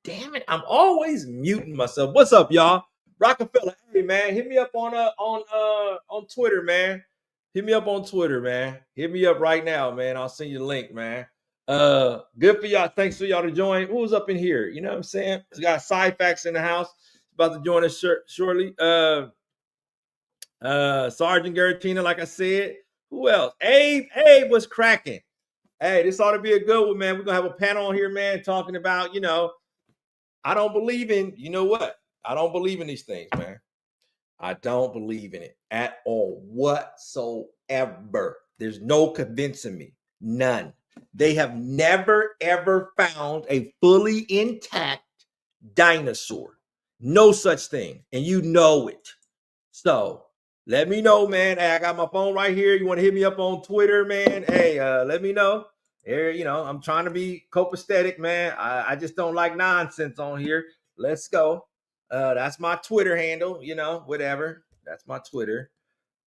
damn it, I'm always muting myself. What's up, y'all? Rockefeller, hey man, hit me up on Twitter, man. Hit me up on Twitter, man. Hit me up right now, man. I'll send you the link, man. Good for y'all. Thanks for y'all to join. Who was up in here? You know what I'm saying? We got side facts in the house. About to join us shortly. Sergeant Garatina, like I said. Who else? Abe was cracking. Hey, this ought to be a good one, man. We're gonna have a panel on here, man, talking about, I don't believe in, you know what? I don't believe in these things, man. I don't believe in it at all whatsoever. There's no convincing me. None. They have never, ever found a fully intact dinosaur. No such thing. And you know it. So let me know, man. Hey, I got my phone right here. You want to hit me up on Twitter, man? Hey, let me know. Here, I'm trying to be copacetic, man. I just don't like nonsense on here. Let's go. That's my Twitter handle, whatever. That's my Twitter.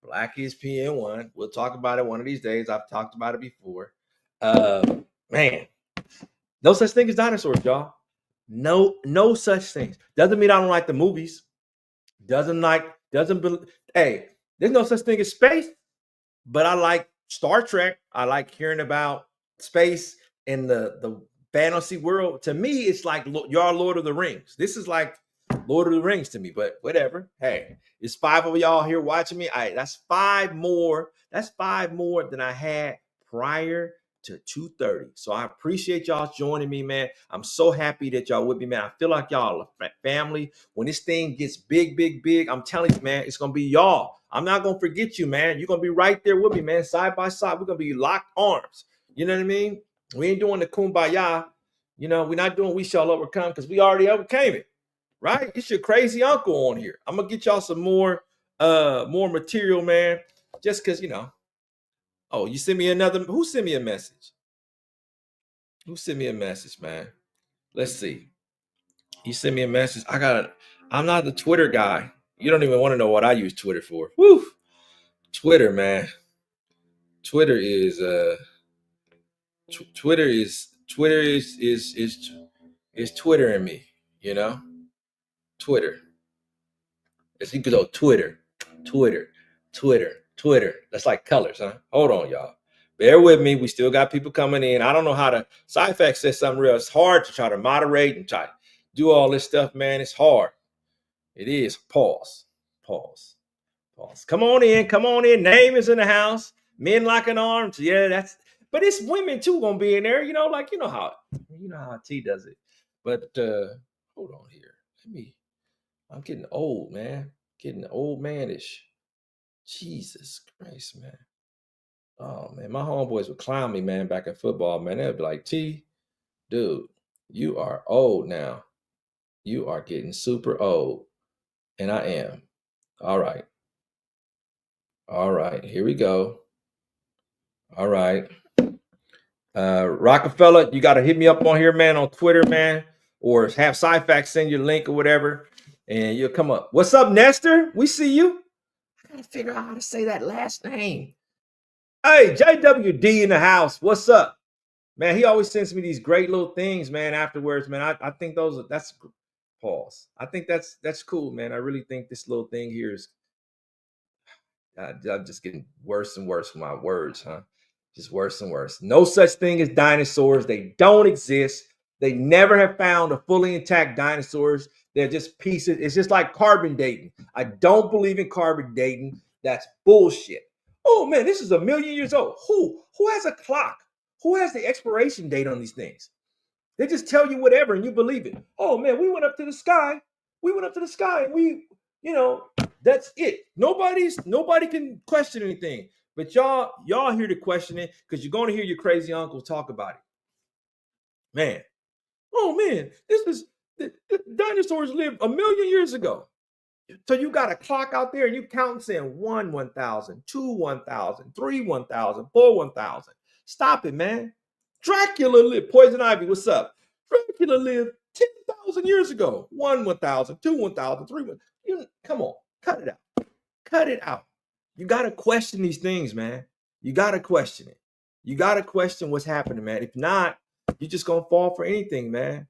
Black is PN1. We'll talk about it one of these days. I've talked about it before. Man, no such thing as dinosaurs, y'all. No such things. Doesn't mean I don't like the movies. Hey, there's no such thing as space, but I like Star Trek. I like hearing about space in the fantasy world. To me, it's like y'all Lord of the Rings. This is like Lord of the Rings to me, but whatever. Hey, it's 5 of y'all here watching me. That's 5 more. That's 5 more than I had prior to 2:30. So I appreciate y'all joining me, man. I'm so happy that y'all with me, man. I feel like y'all are family. When this thing gets big, I'm telling you, man, it's gonna be y'all. I'm not gonna forget you, man. You're gonna be right there with me, man, side by side. We're gonna be locked arms. You know what I mean? We ain't doing the kumbaya. We're not doing we shall overcome because we already overcame it. Right? It's your crazy uncle on here. I'm gonna get y'all some more material, man. Just because, Oh, you send me who sent me a message? Who sent me a message, man? Let's see. You sent me a message. I'm not the Twitter guy. You don't even want to know what I use Twitter for. Woo! Twitter, man. Twitter is Twittering me, Twitter. It's you could go Twitter. That's like colors, huh? Hold on, y'all. Bear with me. We still got people coming in. I don't know how to. Sci-Fact says something real. It's hard to try to moderate and try to do all this stuff, man. It's hard. It is. Pause. Come on in. Name is in the house. Men locking arms. Yeah, but it's women too gonna be in there. How T does it. But hold on here. I'm getting old, man. Getting old manish. Jesus Christ, man. Oh man, my homeboys would clown me, man, back in football, man. They'd be like, T, dude, you are old now. You are getting super old. And I am. All right. Here we go. All right. Rockefeller, you got to hit me up on here, man, on Twitter, man, or have Sci-Fact send you a link or whatever, and you'll come up. What's up, Nestor? We see you. I got to figure out how to say that last name. Hey, JWD in the house. What's up? Man, he always sends me these great little things, man, afterwards, man. I think that's pause. I think that's cool, man. I really think this little thing here is I'm just getting worse and worse with my words, huh? Just worse and worse. No such thing as dinosaurs. They don't exist. They never have found a fully intact dinosaurs. They're just pieces. It's just like carbon dating. I don't believe in carbon dating. That's bullshit. Oh man, this is 1,000,000 years old. Who has a clock? Who has the expiration date on these things? They just tell you whatever and you believe it. Oh man, we went up to the sky. And that's it. Nobody can question anything. But y'all here to question it because you're going to hear your crazy uncle talk about it. Man. Oh man, the dinosaurs lived 1,000,000 years ago. So you got a clock out there and you count saying 1, 1,000, 2, 1,000, 3, 1,000, 4, 1,000. Stop it, man. Dracula lived. Poison Ivy, what's up? Dracula lived 10,000 years ago. 1, 1,000, 2, 1,000, 3, 1,000. Come on, cut it out. Cut it out. You got to question these things, man. You got to question it. You got to question what's happening, man. If not, you're just going to fall for anything, man.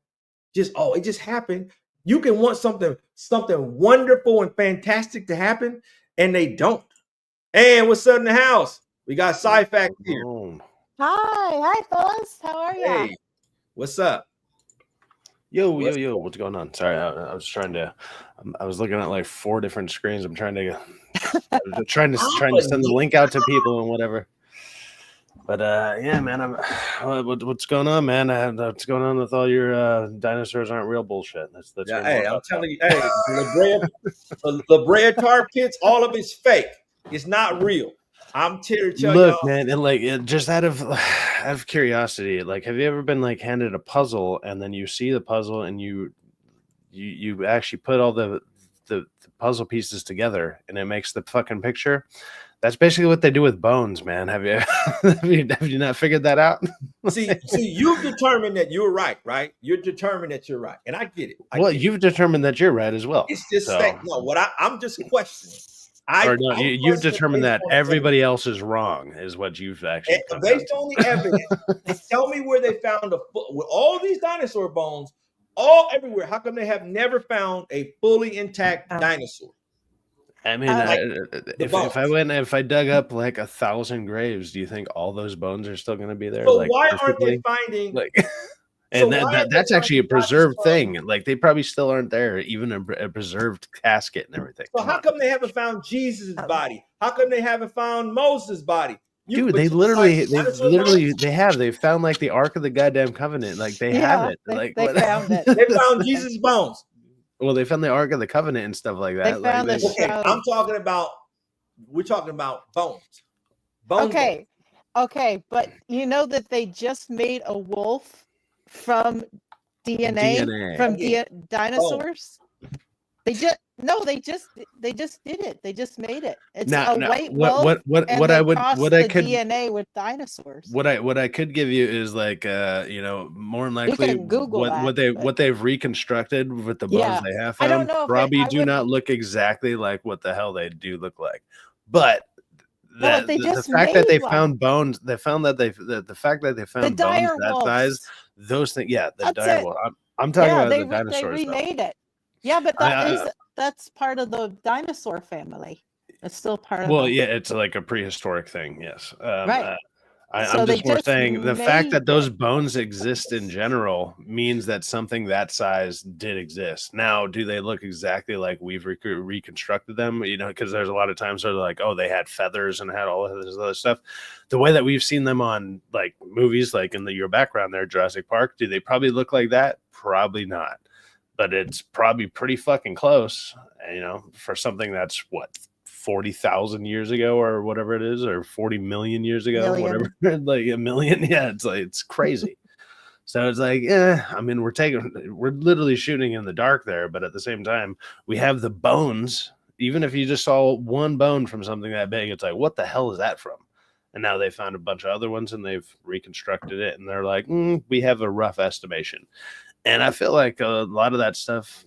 it just happened. You can want something wonderful and fantastic to happen, and they don't. And what's up in the house? We got Sci-Fact here. Hi, Farst. How are ya? Hey, what's up? Yo, what's going on? Sorry, I was trying to. I was looking at like 4 different screens. I'm trying to trying to send the link out to people and whatever. But yeah, man, what's going on, man? What's going on with all your dinosaurs aren't real bullshit? Yeah, hey, I'm telling you, hey, La Brea tar pits, all of it's fake. It's not real. I'm here to tell Look, y'all, man, and like just out of curiosity, like, have you ever been like handed a puzzle and then you see the puzzle and you actually put all the puzzle pieces together and it makes the fucking picture? That's basically what they do with bones, man. Have you have you not figured that out? see, you've determined that you're right? You're determined that you're right, and I get it. You've determined that you're right as well. It's just I'm just questioning. You've determined that everybody else is wrong, is what you've actually based on the evidence. Tell me where they found with all these dinosaur bones, all everywhere. How come they have never found a fully intact dinosaur? I mean, if I dug up like 1,000 graves, do you think all those bones are still going to be there? So why aren't they finding And that's actually a preserved thing. Like, they probably still aren't there, even a preserved casket and everything. So how come they haven't found Jesus' body? How come they haven't found Moses' body? Dude, they found like the Ark of the goddamn Covenant. Like, they have it. Like, they found it. They found Jesus' bones. Well, they found the Ark of the Covenant and stuff like that. I'm talking about. We're talking about bones. Okay, but you know that they just made a wolf from DNA. From dinosaurs. They just did it. They just made it. It's a white wolf. What I could DNA with dinosaurs. What I could give you is like more than likely what they've reconstructed with the bones they have found. I don't know probably do not look exactly like what the hell they do look like, but. The fact that they found bones, the fact that they found bones that size, those things, the dire wolf. I'm talking about the dinosaurs. They remade it. Yeah, but that's part of the dinosaur family. It's still part of. Well, it's like a prehistoric thing. Yes, right. I'm just more saying the fact that those bones exist in general means that something that size did exist. Now, do they look exactly like we've reconstructed them? Because there's a lot of times they're like, oh, they had feathers and had all of this other stuff. The way that we've seen them on like movies, like in your background there, Jurassic Park, do they probably look like that? Probably not. But it's probably pretty fucking close, for something that's what, 40,000 years ago or whatever it is, or 40 million years ago, whatever, like a million. Yeah, it's crazy. So it's like, I mean, we're literally shooting in the dark there, but at the same time, we have the bones. Even if you just saw one bone from something that big, it's like, what the hell is that from? And now they found a bunch of other ones and they've reconstructed it, and they're like, we have a rough estimation. And I feel like a lot of that stuff,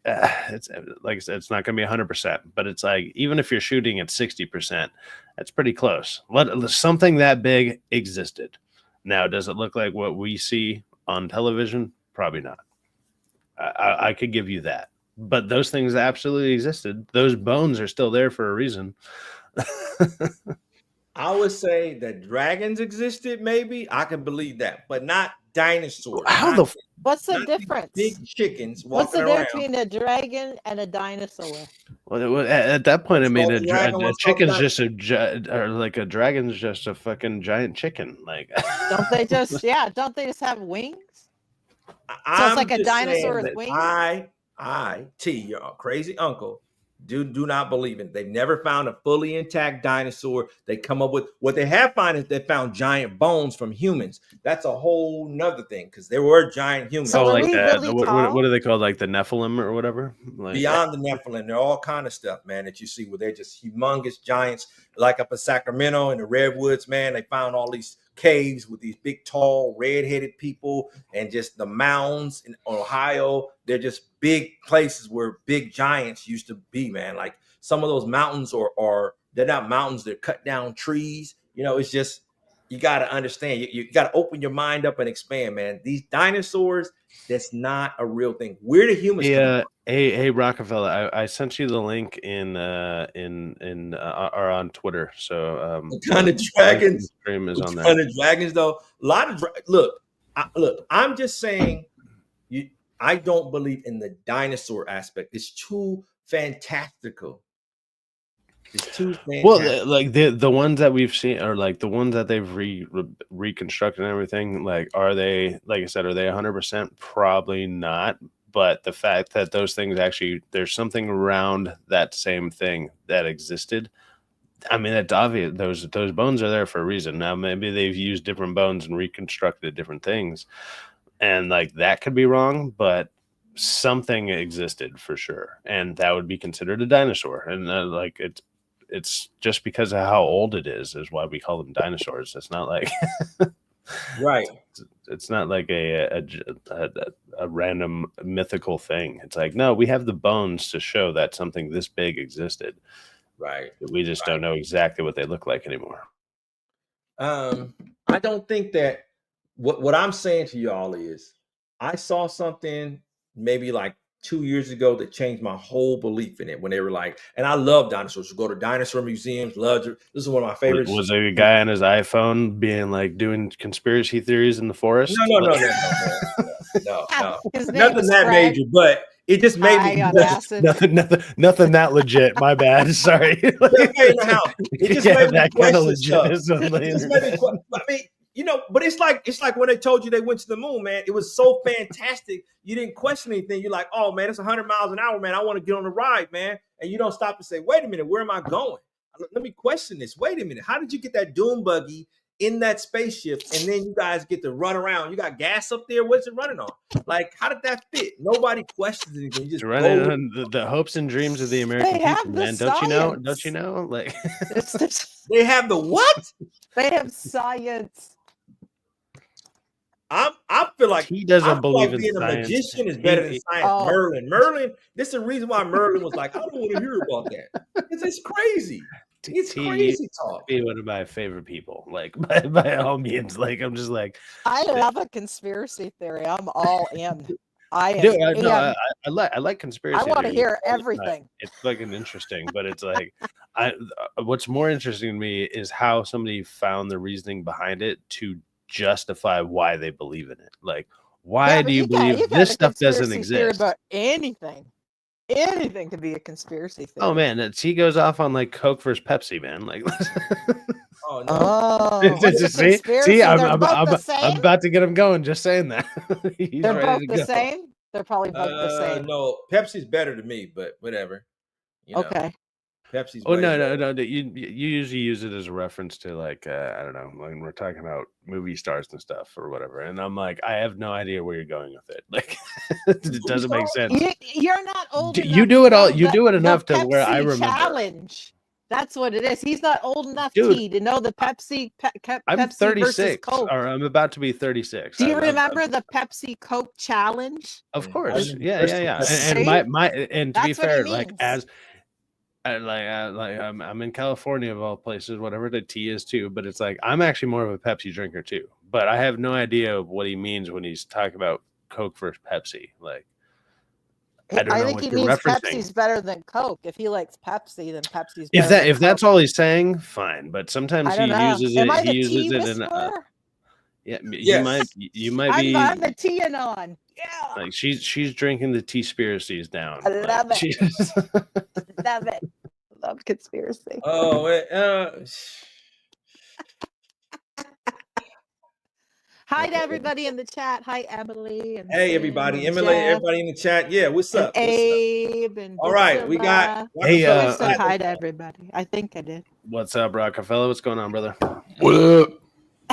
it's like I said, it's not going to be 100%, but it's like, even if you're shooting at 60%, that's pretty close. Something that big existed. Now, does it look like what we see on television? Probably not. I could give you that, but those things absolutely existed. Those bones are still there for a reason. I would say that dragons existed. Maybe I can believe that, but not dinosaurs. What's the difference? Big chickens. What's the difference between a dragon and a dinosaur? Well, at that point, I mean, a chicken's just a dragon's just a fucking giant chicken. Like, don't they just have wings? So it's like a dinosaur with wings. Your crazy uncle. Do not believe in it. They've never found a fully intact dinosaur. They come up with what they have found is they found giant bones from humans. That's a whole nother thing, because there were giant humans. So like what are they called? Like the Nephilim or whatever? Like, beyond the Nephilim, there are all kind of stuff, man, that you see where they're just humongous giants. Like up in Sacramento in the redwoods, man, they found all these caves with these big, tall, red-headed people, and just the mounds in Ohio. They're just big places where big giants used to be, man. Like some of those mountains are they're not mountains, they're cut down trees. It's just, you got to understand. You got to open your mind up and expand, man. These dinosaurs, that's not a real thing. Where the humans come from? Hey, Rockefeller, I sent you the link in or on Twitter. So what kind of dragons? Stream is on there. Kind of dragons, though. A lot of look. I'm just saying. I don't believe in the dinosaur aspect. It's too fantastical. It's too fantastic. Well, like the ones that we've seen, or like the ones that they've reconstructed and everything. Like, are they, like I said, are they 100%? Probably not. But the fact that those things actually, there's something around that same thing that existed. I mean, it's obvious. Those bones are there for a reason. Now, maybe they've used different bones and reconstructed different things. And like that could be wrong, but something existed for sure, and that would be considered a dinosaur. And like it's just because of how old it is why we call them dinosaurs. It's not like right. It's not like a random mythical thing. It's like, no, we have the bones to show that something this big existed. Right. We just don't know exactly what they look like anymore. I don't think that. What I'm saying to y'all is, I saw something maybe like 2 years ago that changed my whole belief in it. When they were like, and I love dinosaurs. You go to dinosaur museums. This is one of my favorites. Was there a guy on his iPhone being like doing conspiracy theories in the forest? No. Nothing that major, but it just made me nothing that legit. My bad. Sorry. It just made me question stuff. I mean. But it's like when they told you they went to the moon, man. It was so fantastic. You didn't question anything. You're like, oh man, it's 100 miles an hour, man. I want to get on the ride, man. And you don't stop and say, wait a minute, where am I going? Let me question this. Wait a minute. How did you get that doom buggy in that spaceship? And then you guys get to run around. You got gas up there. What's it running on? Like, how did that fit? Nobody questions anything. You just running on the hopes and dreams of the American people, man. Don't you know? Like they have the what? They have science. I feel like he doesn't believe in being science. A magician is better than science. Merlin. This is the reason why Merlin was like, I don't want to hear about that. It's crazy. It's crazy talk. Be one of my favorite people. Like by all means. Like I'm just like, I love a conspiracy theory. I'm all in. I like conspiracy. I want to hear everything. It's fucking interesting, but it's like, what's more interesting to me is how somebody found the reasoning behind it to justify why they believe in it. Like, why do you believe this stuff doesn't exist? About anything could be a conspiracy theory. Oh man, he goes off on like Coke versus Pepsi, man. Like, oh no! See, I'm about to get him going. Just saying that. They're both the same. They're probably both the same. No, Pepsi's better to me, but whatever. Okay. Pepsi's. Oh no. You usually use it as a reference to like I don't know, when we're talking about movie stars and stuff or whatever. And I'm like, I have no idea where you're going with it. Like, it doesn't make sense. You're not old enough. You do it all. You do it enough to where I remember. Challenge. That's what it is. He's not old enough to know the Pepsi. I'm 36, or I'm about to be 36. Do you remember the Pepsi Coke challenge? Of course, yeah. And to be fair, like I'm in California of all places, whatever the tea is too. But it's like I'm actually more of a Pepsi drinker too. But I have no idea what he means when he's talking about Coke versus Pepsi. Like, I think he means Pepsi's better than Coke. If he likes Pepsi, then Pepsi's better. If that's all he's saying, fine. But sometimes he uses it. He uses it in. You might be. I'm the tea-anon. Yeah. Like she's drinking the tea-spiracies down. I love it. Love it. Love conspiracy. Oh, Hi to everybody in the chat. Hi, Emily. And hey, everybody. Emily, Jeff. everybody in the chat. Yeah, what's up? Abe and all right, we got. Hey, I said hi to everybody. I think I did. What's up, Rockefeller? What's going on, brother? What up?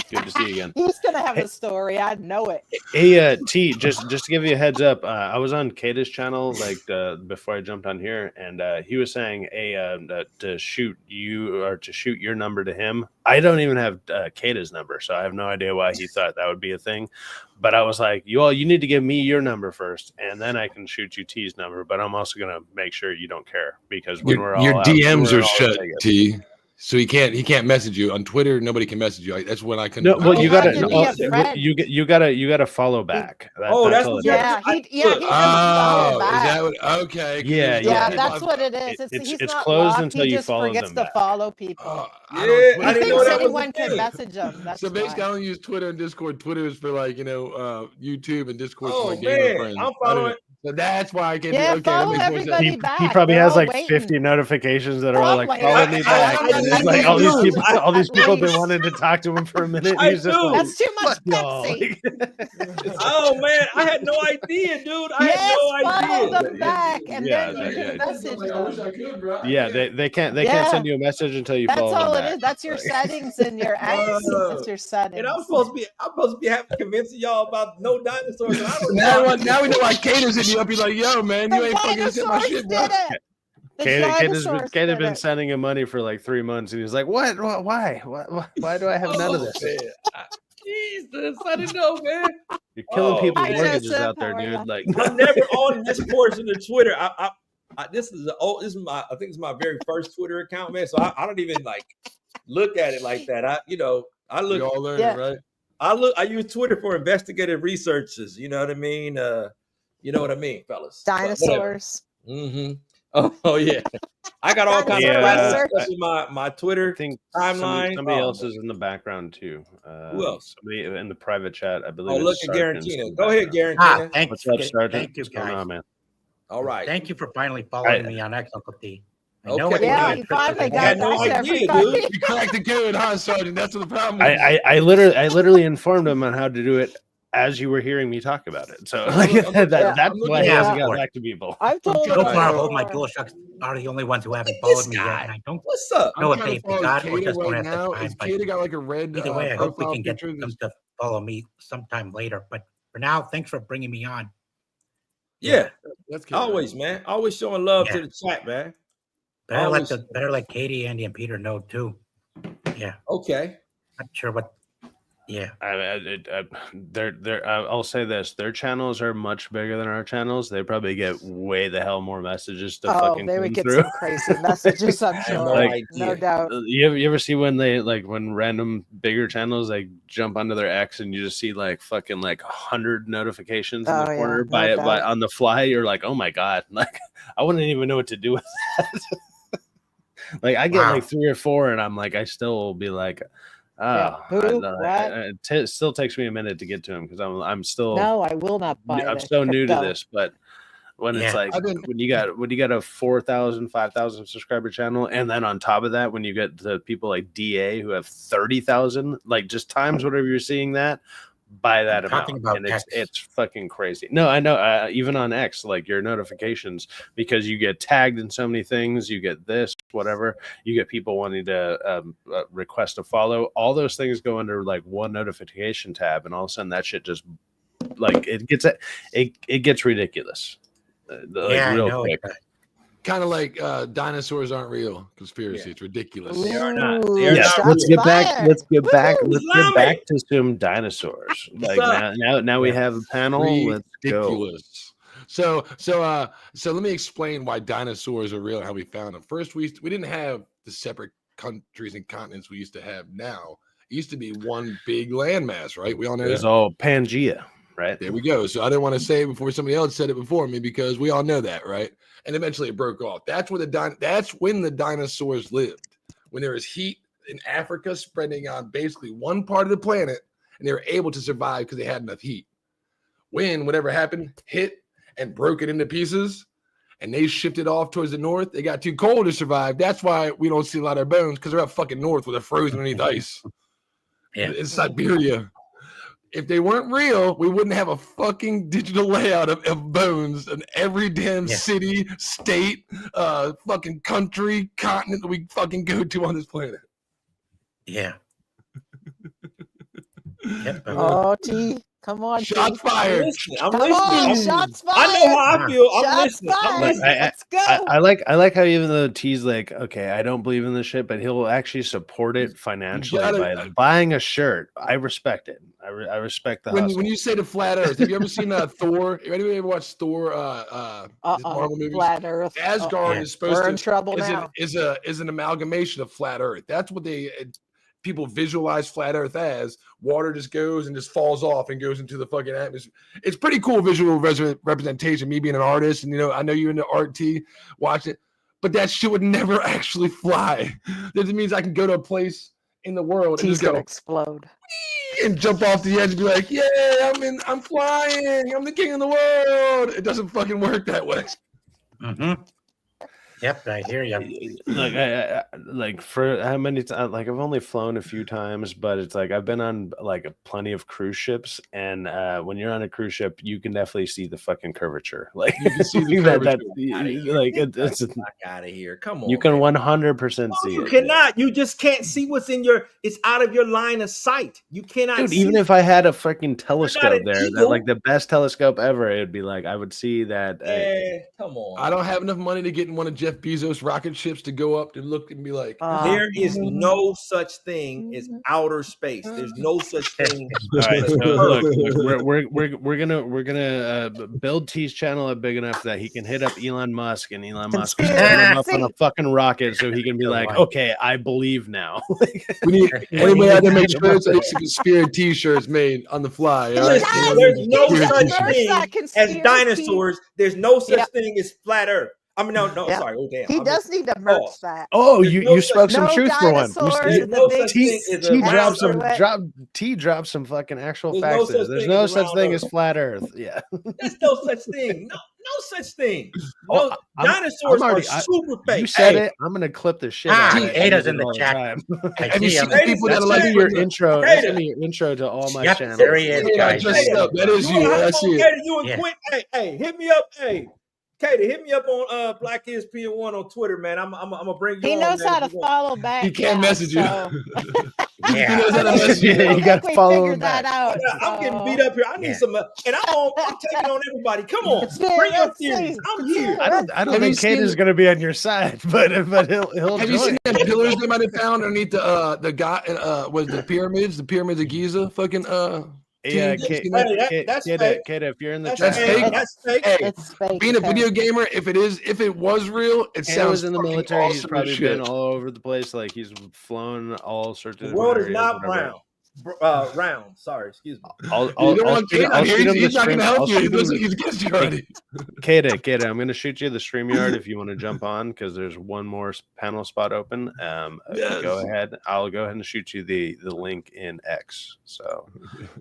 Good to see you again. He's gonna have a story. I know it. Hey, T, just to give you a heads up, I was on Kata's channel like before I jumped on here, and he was saying, to shoot your number to him. I don't even have Kata's number, so I have no idea why he thought that would be a thing. But I was like, you need to give me your number first, and then I can shoot you T's number. But I'm also gonna make sure you don't care because when we're all your out, DMs are shut, T. So he can't message you on Twitter. Nobody can message you. That's when I couldn't. No, well, you gotta follow back. That's all what. it is. He doesn't follow back. Is that what? Okay. Yeah. That's what it is. It's he's not closed locked, until he you just follow forgets them to back. follow people. I Yeah, don't I didn't know Thinks that was anyone a can thing. message him. That's So basically, I why. don't use Twitter and Discord. Twitter is for like YouTube and Discord for Oh my gamer man, friends. I'm following. So that's why I can't. Yeah, Okay, that follow makes more sense. everybody back. He probably They're has all like waiting. 50 notifications that are all like, Probably. follow me back. I And it's like do. all these people have been Please. wanting to talk to him for a minute. I He's just do. like, That's too much fuck y'all. Pepsi. Oh man, I had no idea, dude. I had no follow idea. them back, and Yeah, then you can message them. Yeah, they can't send you a message until you That's follow them all it back. is. That's your settings in your X. That's your settings. And I'm supposed to be convincing y'all about no dinosaurs. And I don't Now we know why Kato's hitting you up. He's like, yo, man, you The ain't fucking sent my dinosaurs shit, bro. did it. The Kate dinosaurs has did been it. sending him money for like 3 months, and he's like, "What? Why? Why do I have none of this?" Man. Jesus, I didn't know, man. You're killing Oh, people's man. mortgages Joseph, out there, how are dude. ya? Like, I'm never on this portion of Twitter. This is my I think it's my very first Twitter account, man. So I don't even like look at it like that. I We look. all learning, right? I use Twitter for investigative researches. You know what I mean? You know what I mean, fellas? Dinosaurs. Mm-hmm. Oh yeah. I got all kinds of Dinosaur stuff in my Twitter I think timeline. somebody else is in the background too. Who else? Somebody in the private chat, I believe. Oh, look it's at Sergeant's in Garantina. the Go ahead, background. Garantina. What's up, Sergeant? Thank you, What's going guys. on, man? All right. Thank you for finally following me on X, Uncle T. I know Okay. it's Yeah, gonna he be a trick finally to the I got had head. no back to idea, everybody. dude. You cracked the code, huh, Sergeant? That's what the problem is. I literally informed him on how to do it as you were hearing me talk about it. So like, that's why he hasn't got back to people. I've told him So far, both before. my DualShocks are the only ones who haven't This followed me yet, guy. and I don't What's up? know I'm if trying they to follow forgot or Kata just don't right have now. the time. Is But Kata got like a red either way, I hope we profile can get picture? them to follow me sometime later. But for now, thanks for bringing me on. Yeah. That's Always, man. Always showing love Yeah. to the chat, man. Better let Katie, Andy, and Peter know too. Yeah, Okay. not sure what. Yeah, I'll say this: their channels are much bigger than our channels. They probably get way the hell more messages to fucking they would come get through. some crazy messages, I'm have sure. no Like, idea. No doubt. You ever see when when random bigger channels like jump onto their X and you just see like fucking like 100 notifications in the Oh, yeah, corner no by doubt. on the fly? You're like, oh my god! Like I wouldn't even know what to do with that. Like I get Wow. like 3 or 4, and I'm like, I still will be like, Yeah. Who? What? it still takes me a minute to get to him because I'm still No, I will not buy I'm the so new to crypto. this, but when it's Yeah. like when you got a 4,000, 5,000 subscriber channel, and then on top of that, when you get the people like DA who have 30,000, like just times whatever you're seeing that by that amount, talking about and X. it's fucking crazy. No, I know. Even on X, like your notifications, because you get tagged in so many things, you get this, whatever. You get people wanting to request a follow. All those things go under like one notification tab, and all of a sudden that shit just like it gets ridiculous. yeah, I real know. quick. Kind of like dinosaurs aren't real conspiracy. Yeah. It's ridiculous. They are not. Ooh, They are Yes, not let's real. get back. fired. Let's get back. Woo, Let's love get back it. to some dinosaurs. What's Like up? now we have a panel. Let's go. Ridiculous. So let me explain why dinosaurs are real and how we found them. First, we didn't have the separate countries and continents we used to have now. It used to be one big landmass, right? We all know It was that. all Pangea, right? There we go. So I didn't want to say it before somebody else said it before me because we all know that, right? And eventually it broke off. That's when the dinosaurs lived. When there was heat in Africa spreading on basically one part of the planet, and they were able to survive because they had enough heat. When whatever happened hit and broke it into pieces, and they shifted off towards the north, they got too cold to survive. That's why we don't see a lot of their bones because they're up fucking north where they're frozen underneath ice. Yeah. In Siberia. If they weren't real, we wouldn't have a fucking digital layout of bones in every damn city, state, fucking country, continent that we fucking go to on this planet. Yeah. Yep. Oh, T. Come on, Shots Keith. fired. I'm Come listening. on, shots fired. I know how I feel. I'm Shots listening. I'm fired. listening. Let's go. I like how even though T's like, okay, I don't believe in this shit, but he'll actually support it financially by buying a shirt. I respect it. I respect the hustle. When you say the flat Earth, have you ever seen Thor? Anybody ever watched Thor? Marvel movies. Flat Earth. Asgard is supposed We're to in trouble now. is an amalgamation of flat Earth. That's what people visualize flat Earth as. Water just goes and just falls off and goes into the fucking atmosphere. It's pretty cool visual representation. Me being an artist, and I know you're into art, T, watch it, but that shit would never actually fly. That means I can go to a place in the world and T's just go gonna explode and jump off the edge and be like, yeah, I'm flying. I'm the king of the world. It doesn't fucking work that way. Mm-hmm. Yep, I hear you. Look, I like for how many times? Like I've only flown a few times, but it's like I've been on like plenty of cruise ships, and when you're on a cruise ship, you can definitely see the fucking curvature. Like you can see the curvature. It's out of here. Come on. You can 100% see you it. cannot. You just can't see what's in your. It's out of your line of sight. You cannot. Dude, see even if I had a freaking telescope an there, eagle. like the best telescope ever, it'd be like I would see that. Come on. I don't have enough money to get in one of Jeff Bezos' rocket ships to go up and look and be like, there is no such thing as outer space. There's no such thing. All right, so look, we're gonna build T's channel up big enough that he can hit up Elon Musk, and Elon Musk can put him up on a fucking rocket, so he can be like, okay, I believe now. we need anybody out there make shirts, like Spirit T-shirts made on the fly. All right? Listen, there's no such Merch thing as dinosaurs. There's no such thing as flat Earth. I mean, no, Yep. sorry. Oh, damn. He does need to merch that. Oh, There's you no spoke such- some No truth for one. dinosaurs There's in the no big such thing as a round T dropped some fucking actual There's no facts. such There's thing no as such round thing Earth. as flat Earth. Yeah. There's no such thing. No such thing. Oh, No, I'm dinosaurs already- are super fake. You said Hey, it. I'm gonna clip the shit. Ah, out of it. Ada's I in the use it chat. all time. I Have you see seen him. the people that That's are gonna like be your intro. That's Ada. gonna be your intro to all my Yep, channels. there he is, guys. Dressed up. That is you. I see it. Katie, you and Yeah. Quint. Hey, hit me up. Hey, Katie, hit me up on Black ESPN1 on Twitter, man. I'm gonna bring you. He on, knows man, how if to you want. follow back. He can't now, message you. so- He Yeah. knows how to message you. Yeah, I you got think to we follow figured him that back. out. I'm getting so- beat up here. I need Yeah. some, and I'm taking on everybody. Come on, Spirit, bring your let's theories. see. I'm here. I don't Have you think Kate seen- is gonna be on your side, but he'll Have you join. seen them pillars they might have found underneath the guy was the pyramids of Giza? Fucking Yeah, team? Kate, You seen that? Hey, that's Kate, fake. Kate, if you're in the That's chat, fake. That's fake. Hey, It's fake. being a okay. video gamer, if it was real, it Kate sounds was in the fucking military. He's awesome probably as shit. been all over the place. Like he's flown all sorts of The world is different not areas, whatever. round. Round. Sorry, excuse me. I'll You don't want shoot- Kate I'll on here. shoot him He's the not going to stream- I'll help you. He shoot him doesn't. the- He's against you already. Kate, I'm going to shoot you the StreamYard if you want to jump on because there's one more panel spot open. Yes. Go ahead. I'll go ahead and shoot you the link in X. So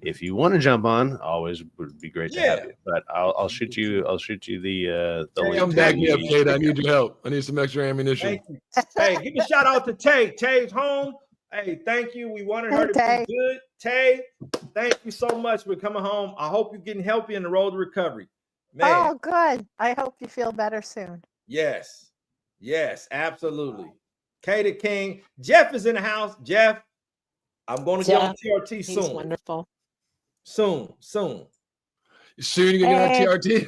if you want to jump on, always would be great to have Yeah. you. But I'll shoot you. I'll shoot you the link. Come to back me the- up, Kate. I need your help. I need some extra ammunition. Thank you. Hey, give a shout out to Tay. Tay's home. Hey, thank you. We wanted her to Tay. be good. Tay, thank you so much for coming home. I hope you're getting healthy in the road to recovery. Man, Oh, good. I hope you feel better soon. yes, absolutely. Katie King. Jeff is in the house. Jeff, I'm going to get on TRT He's soon. wonderful. Soon. Soon you're going to get on TRT.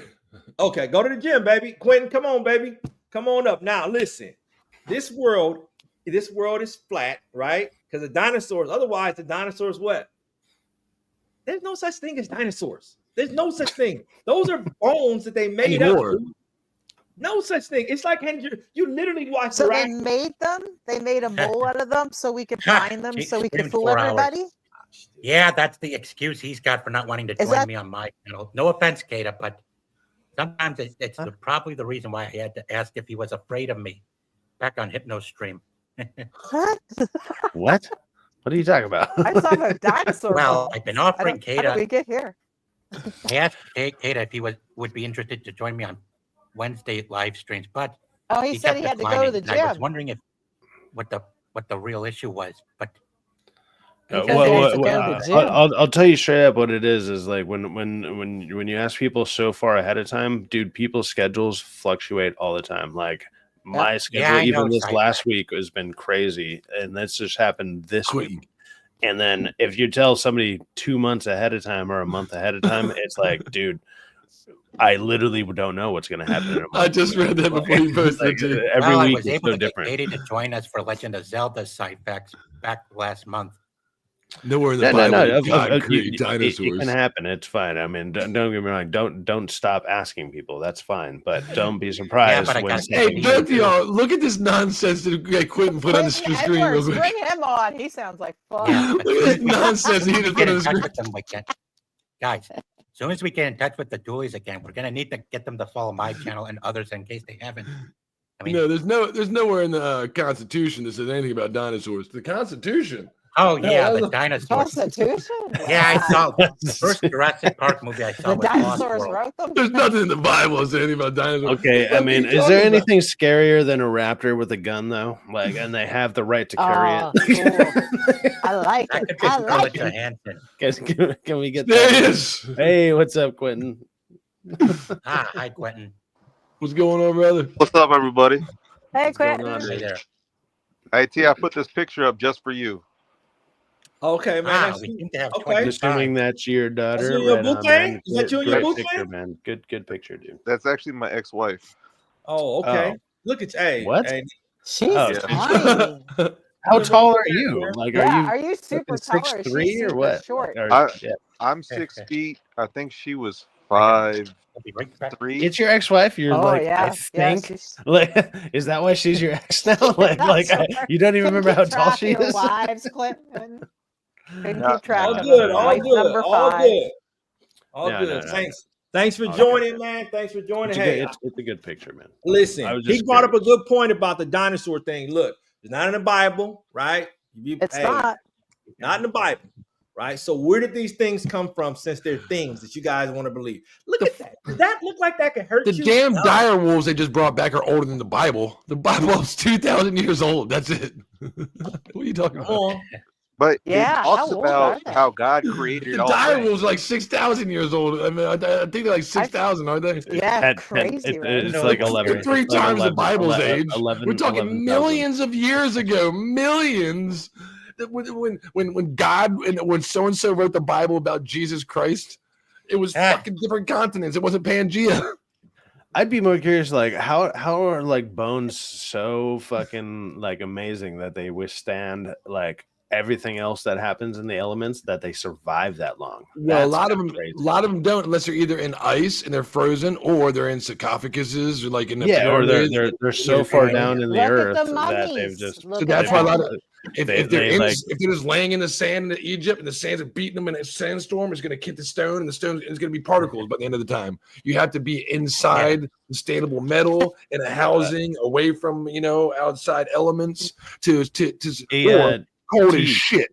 Okay, go to the gym, baby. Quentin, come on, baby. Come on up. Now, listen. This world is flat, right? Because the dinosaurs, otherwise the dinosaurs what? There's no such thing as dinosaurs. There's no such thing. Those are bones that they made Anymore. up. No such thing. It's like you literally watch So they Jurassic. made them. They made a mole out of them so we could find them, Jeez, so we it's been could fool 4 hours. everybody. Yeah, that's the excuse he's got for not wanting to Is join that- me on my channel. No offense, Kata, but sometimes it's probably the reason why I had to ask if he was afraid of me back on HypnoStream. What? What? What are you talking about? I saw a dinosaur. Well, bone. I've been I offering don't- how did we Kata. get here? I asked Kata if he would be interested to join me on Wednesday live streams, but Oh, he said kept he had to go to declining, the and I was gym. wondering if what the real issue was, but Because he has to go to the gym. I'll tell you straight up what it is like when you ask people so far ahead of time, dude, people's schedules fluctuate all the time. Like my schedule, Yeah, I even know, this Cypher. last week has been crazy, and that's just happened this Quick. week. And then if you tell somebody 2 months ahead of time or a month ahead of time, it's like, dude, I literally don't know what's going to happen in a month. I just read that before you posted it. Every I week was is able so to get different. Katie to join us for Legend of Zelda site back last month. Nowhere in the Bible did God create It dinosaurs. can happen. It's fine. I mean, don't get me wrong. Don't stop asking people. That's fine. But don't be surprised but I when. got- Hey, both of y'all, look at this nonsense that Quentin put on the Quentin screen real Edwards, quick. bring him on. He sounds like fun. Yeah, Look at this nonsense he just put Get on in the touch screen. with them again. Guys, as soon as we get in touch with the Doolies again, we're gonna need to get them to follow my channel and others in case they haven't. I mean, No, there's nowhere in the Constitution that says anything about dinosaurs. The Constitution. oh yeah, that the was a- dinosaurs. Constitution? Yeah, I Wow. saw the first Jurassic Park movie I saw The was Lost dinosaurs World. wrote them? There's nothing in the Bible that says anything about dinosaurs. Okay, What I are mean, you is there talking about? anything scarier than a raptor with a gun, though? Like, and they have the right to carry Oh, it. I like That it. could be I Scarlett like it. Johansson. Guys, can we get There that? it is. Hey, what's up, Quentin? Hi, Quentin. What's going on, brother? What's up, everybody? Hey, What's going Quentin. on, Hey dude? there. Hey, T, I put this picture up just for you. Okay, man. We seem to have okay. 20 I'm assuming time. that's your That's daughter. you in your Right book on, thing? man. Is that you in your Great book picture, thing? man. Good picture, dude. That's actually my ex-wife. Oh, okay. Oh. Look at hey. What? Hey, She's Oh, tiny. How Look tall at are that, you? man. Like, Yeah, are you are you super fucking tall or is she 6'3" or super what? short? Or- I- yeah. I'm 6 feet. I think she was 5'3". I'll be right back. It's your ex-wife. You're Oh, like, yeah. I Yeah, think. she's- Like, is that why she's your ex now? Like, you don't even Couldn't remember keep how tall track she of your is. wives, Clinton. Couldn't Nah, keep track All of good, them. all Wife good, number all 5. good. All No, good. no. Thanks for Okay. joining, man. Thanks for joining. It's a Hey, good, it's a good picture, man. I listen, was he just brought up a curious. good point about the dinosaur thing. Look, it's not in the Bible, right? It's not. Not in the Bible, right? So where did these things come from since they're things that you guys want to believe? Look at that. Does that look like that could hurt The you? damn No. dire wolves they just brought back are older than the Bible. The Bible is 2,000 years old. That's it. What are you talking Come about? on. But Yeah, it talks how old about are they? how God created The all dire things. wolves are like 6,000 years old. I mean, I think they're like 6,000, aren't they? Yeah, crazy, right? It's No, like it's 11. They're 3 it's like times 11, the Bible's 11, age. 11, We're talking 11,000. millions of years ago. Millions. When God and when so and so wrote the Bible about Jesus Christ, it was fucking different continents. It wasn't Pangea. I'd be more curious, like how are like bones so fucking like amazing that they withstand like everything else that happens in the elements that they survive that long? Well, That's a lot of kinda them, crazy. a lot of them don't, unless they're either in ice and they're frozen, or they're in sarcophaguses, or like in the Yeah, or pyramids. they're so far down in the Look at earth the that they've mummies. just. Look So at that's why a them. lot of if they're if they're just laying in the sand in Egypt and the sands are beating them in a sandstorm, it's going to hit the stone, and the stone is going to be particles by the end of the time. You have to be inside sustainable metal in a housing away from outside elements to cold as shit.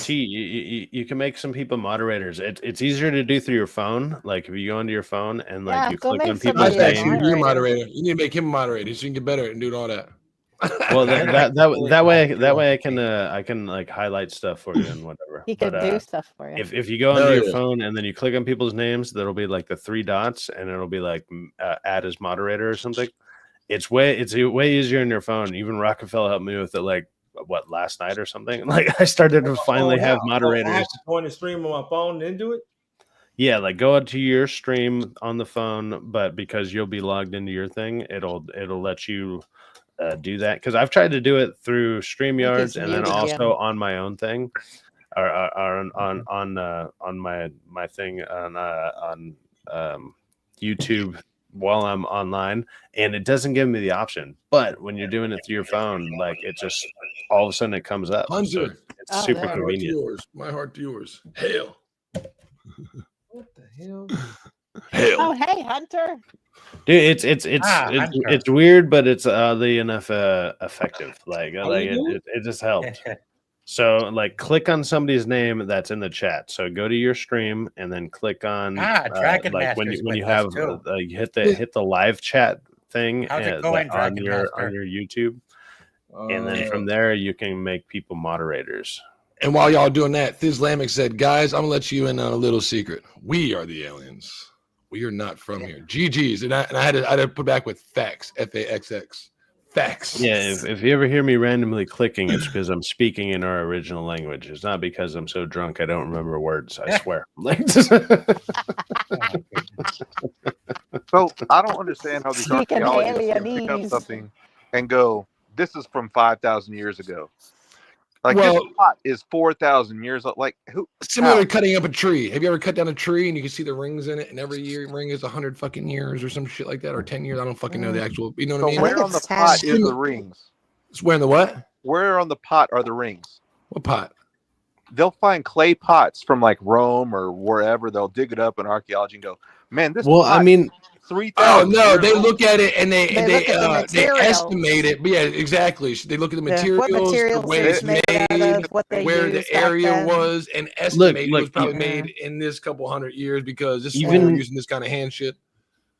You can make some people moderators. It's easier to do through your phone. Like if you go into your phone and like you click on people's That's actually names. your moderator. You need to make him a moderator so you can get better and do all that. Well, that way I can like highlight stuff for you and whatever. He could do stuff for you. If you go into your phone and then you click on people's names, there'll be like the 3 dots and it'll be like add as moderator or something. It's way easier in your phone. Even Rockefeller helped me with it like last night or something. Like I started to finally have moderators. I have to go in and stream on my phone and then do it. Yeah, like go into your stream on the phone, but because you'll be logged into your thing, it'll let you do that. Because I've tried to do it through StreamYards and then also on my own thing, or on my thing on YouTube while I'm online, and it doesn't give me the option. But when you're doing it through your phone, like it just all of a sudden it comes up. Hunter, so it's super convenient. My heart to yours. Hail. What the hell? Hail. Oh, hey, Hunter. Dude, it's weird, but it's oddly enough effective. Like it just helps. So like click on somebody's name that's in the chat. So go to your stream and then click on like when you have you hit the live chat thing on your YouTube, and then from there you can make people moderators. And while y'all doing that, Thizlamic said, guys, I'm gonna let you in on a little secret. We are the aliens. We are not from here. GG's. And I had to put back with facts, FAXX. Facts. Yeah, if you ever hear me randomly clicking, it's because I'm speaking in our original language. It's not because I'm so drunk I don't remember words. I swear. So I don't understand how these Speaking archaeologists can pick up alienese. something and go, "This is from 5,000 years ago." Like Well- this pot is 4,000 years old. Like who? Similar how? to cutting up a tree. Have you ever cut down a tree and you can see the rings in it, and every ring is 100 fucking years or some shit like that, or 10 years? I don't fucking know the actual. You know what So I mean? where think on the it's pot 10. is the rings? It's wearing the what? Where on the pot are the rings? What pot? They'll find clay pots from like Rome or wherever. They'll dig it up in archaeology and go, "Man, this Well, pot I mean, 3,000." Oh no, years they old." look at it and they look at the they material. estimate it. But yeah, exactly. They look at the materials, What materials the way it's it's made out made, of, what they where the used back area then. was, and estimate it was look, probably yeah. made in this couple hundred years because this is Even- when we're using this kind of hand shit.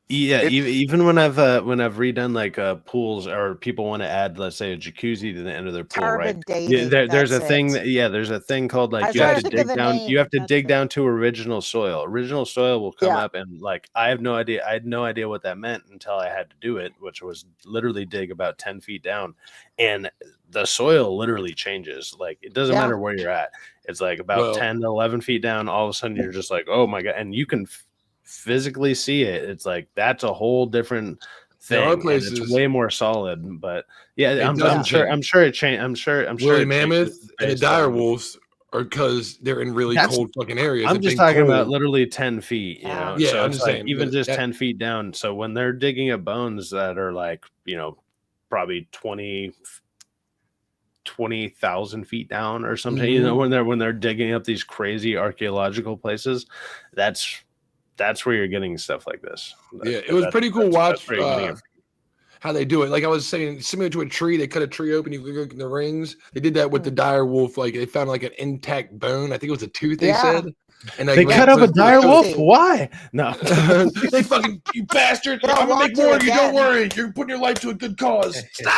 yeah, It's- even when I've redone like pools, or people want to add, let's say, a jacuzzi to the end of their pool, right? Carbon dating. There's a that's thing it. that there's a thing called I like was you trying have to to think of dig the down. name. You have to That's dig it. down to original soil. Original soil will come Yeah. up, and like I have no idea. I had no idea what that meant until I had to do it, which was literally dig about 10 feet down, and the soil literally changes. Like it doesn't Yeah. matter where you're at. It's like about Well- 10 to 11 feet down. All of a sudden, you're just like, oh my god, and you can physically see it. It's like that's a whole different There thing, are and places- it's way more solid. But yeah, It I'm doesn't sure. change. I'm sure it changed. I'm sure. Woolly it mammoth changes and the based on- dire wolves are because they're in really That's- cold fucking areas. I'm They've just been talking about cold. literally 10 feet, you know? Yeah, so I'm it's just like saying, even but just that- 10 feet down. So when they're digging up bones that are like, probably 20,000 feet down or something, Mm-hmm. when they're digging up these crazy archaeological places, that's where you're getting stuff like this. Yeah, it was pretty cool watch where you're getting it. how they do it. Like I was saying, similar to a tree, they cut a tree open, you look at the rings. They did that with the dire wolf. Like they found like an intact bone. I think it was a tooth. They Yeah. said, and like, They when cut it up a was- dire wolf? crazy. Why? No. they fucking, you bastard! They'll I'm gonna walk make you more of you. Don't again. worry. You're putting your life to a good cause. Stop.